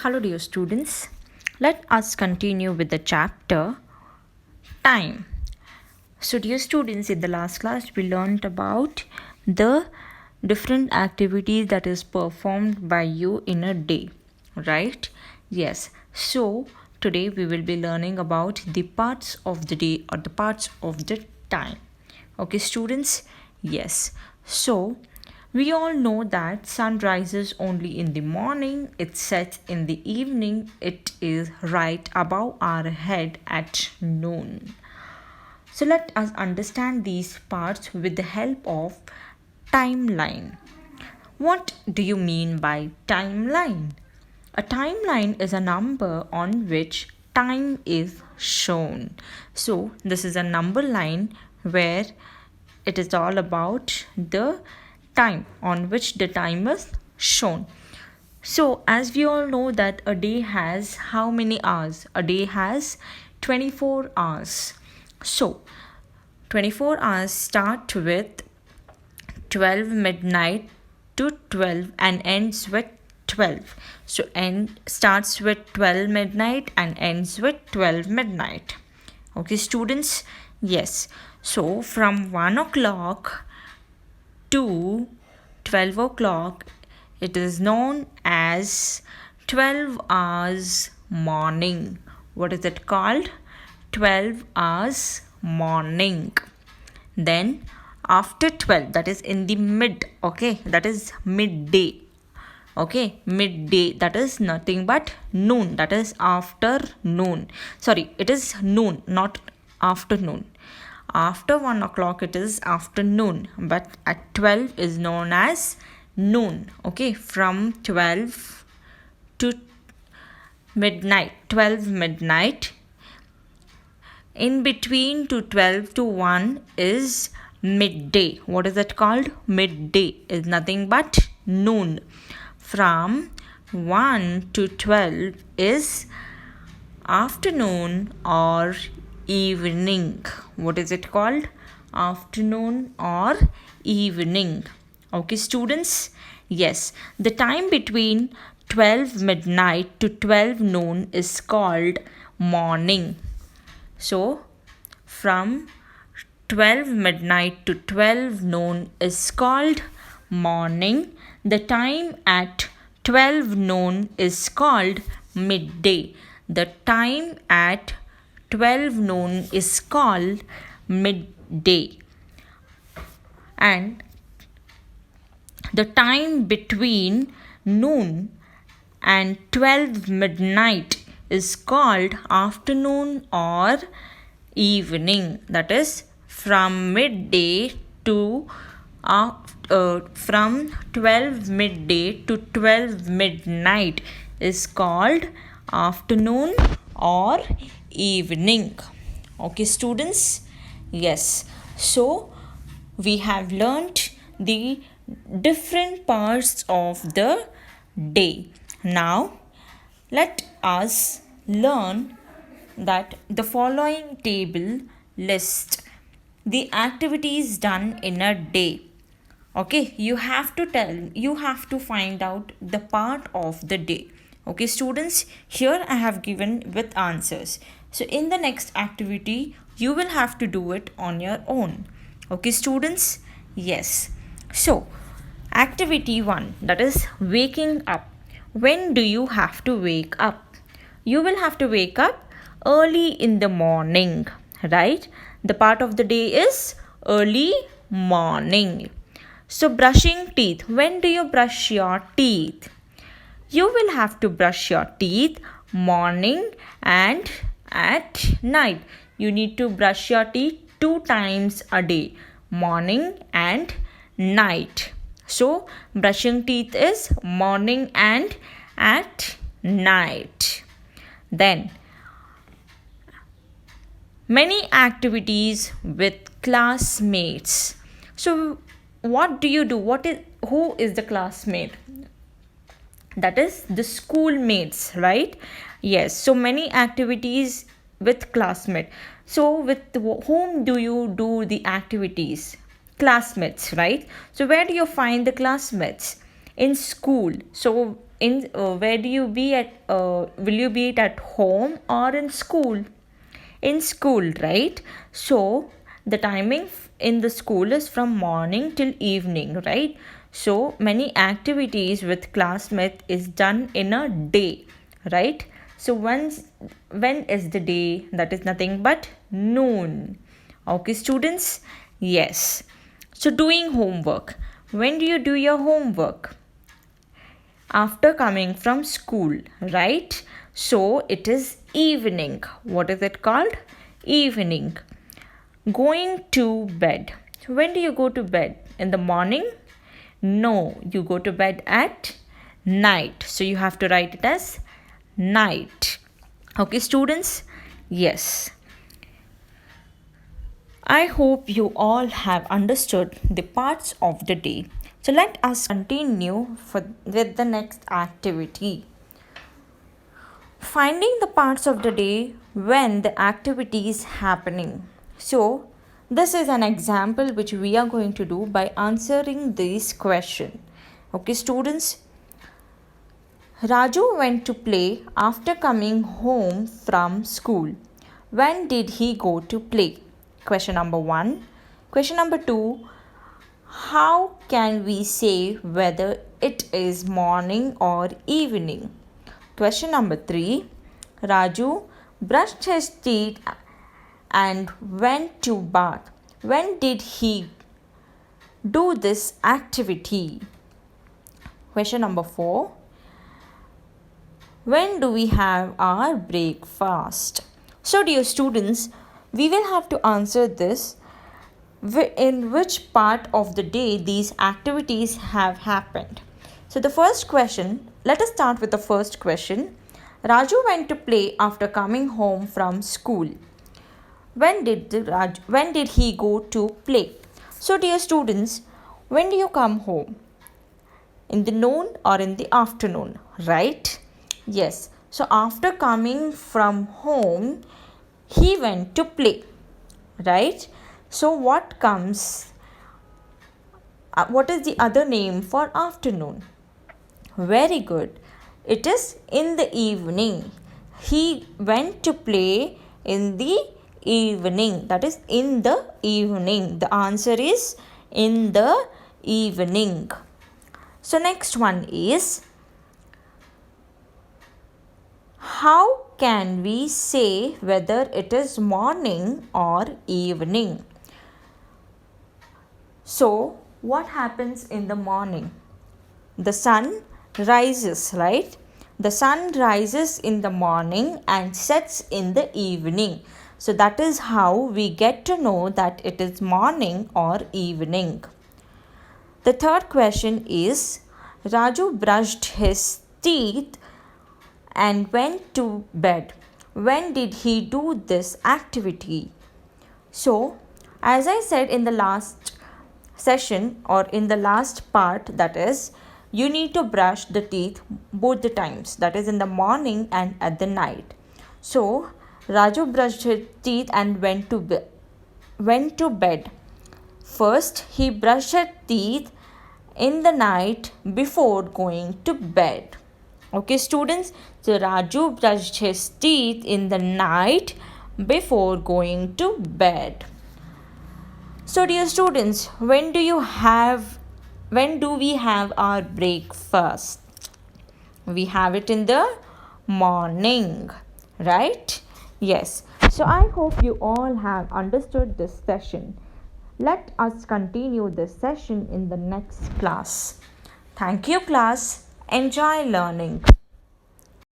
Hello, dear students. Let us continue with the chapter Time. So, dear students, in the last class, we learned about the different activities that is performed by you in a day, right? Yes. So, today we will be learning about the parts of the day or the parts of the time. Okay, students? Yes. So, we all know that sun rises only in the morning, it sets in the evening, it is right above our head at noon. So let us understand these parts with the help of timeline. What do you mean by timeline? A timeline is a number on which time is shown. So this is a number line where it is all about the time on which the time is shown. So as we all know that a day has how many hours? A day has 24 hours. So 24 hours start with 12 midnight to 12 and ends with 12. So end starts with 12 midnight and ends with 12 midnight. Okay, students? Yes. So from 1 o'clock to 12 o'clock, it is known as 12 hours morning. What is it called? 12 hours morning. Then after 12, that is in the mid, okay, that is midday. Okay, midday, that is nothing but noon, that is afternoon. Sorry, it is noon, not afternoon. After 1 o'clock, it is afternoon, but at 12 is known as noon. Okay, from 12 to midnight, 12 midnight. In between to 12 to 1 is midday. What is it called? Midday is nothing but noon. From 1 to 12 is afternoon or evening. What is it called? Afternoon or evening. Okay, students? Yes, the time between 12 midnight to 12 noon is called morning. So, from 12 midnight to 12 noon is called morning. The time at 12 noon is called midday. The time at 12 noon is called midday. And the time between noon and 12 midnight is called afternoon or evening. That is from midday to from 12 midday to 12 midnight is called afternoon or evening. Okay, students? Yes. So we have learnt the different parts of the day. Now let us learn that the following table lists the activities done in a day. Okay, you have to find out the part of the day. Okay, students, here I have given with answers. So in the next activity, you will have to do it on your own. Okay, students? Yes. So, activity 1, that is waking up. When do you have to wake up? You will have to wake up early in the morning, right? The part of the day is early morning. So, brushing teeth. When do you brush your teeth? You will have to brush your teeth morning and at night. You need to brush your teeth 2 times a day, morning and night. So, brushing teeth is morning and at night. Then, many activities with classmates. So, what do you do? Who is the classmate? That is the schoolmates, right? Yes, so many activities with classmate. So with whom do you do the activities? Classmates, right? So where do you find the classmates? In school. So where do you be at? Will you be at home or in school? In school, right? So the timing in the school is from morning till evening, right? So many activities with classmates is done in a day, right? So when is the day? That is nothing but noon. Okay, students? Yes. So doing homework. When do you do your homework? After coming from school, right? So it is evening. What is it called? Evening. Going to bed. When do you go to bed? In the morning? No, you go to bed at night. So you have to write it as night. Okay, students? Yes. I hope you all have understood the parts of the day. So let us continue with the next activity. Finding the parts of the day when the activity is happening. So this is an example which we are going to do by answering this question. Okay, students. Raju went to play after coming home from school. When did he go to play? Question number 1. Question number 2. How can we say whether it is morning or evening? Question number 3. Raju brushed his teeth and went to bath. When did he do this activity? Question number 4. When do we have our breakfast? So dear students, we will have to answer this in which part of the day these activities have happened. So the first question, let us start with the first question. Raju went to play after coming home from school. When did he go to play? So dear students, when do you come home? In the noon or in the afternoon, right? Yes. So after coming from home, he went to play, right? So what comes? What is the other name for afternoon? Very good. It is in the evening. He went to play in the evening. That is in the evening. The answer is in the evening. So next one is, how can we say whether it is morning or evening? So what happens in the morning? The sun rises, right? The sun rises in the morning and sets in the evening. So that is how we get to know that it is morning or evening. The third question is, Raju brushed his teeth and went to bed. When did he do this activity? So, as I said in the last session or in the last part, that is, you need to brush the teeth both the times, that is in the morning and at the night. So, Raju brushed his teeth and went to bed. First, he brushed his teeth in the night before going to bed. Okay, students, so Raju brushed his teeth in the night before going to bed. So dear students, when do we have our breakfast? We have it in the morning, right? Yes. So I hope you all have understood this session. Let us continue this session in the next class. Thank you, class. Enjoy learning.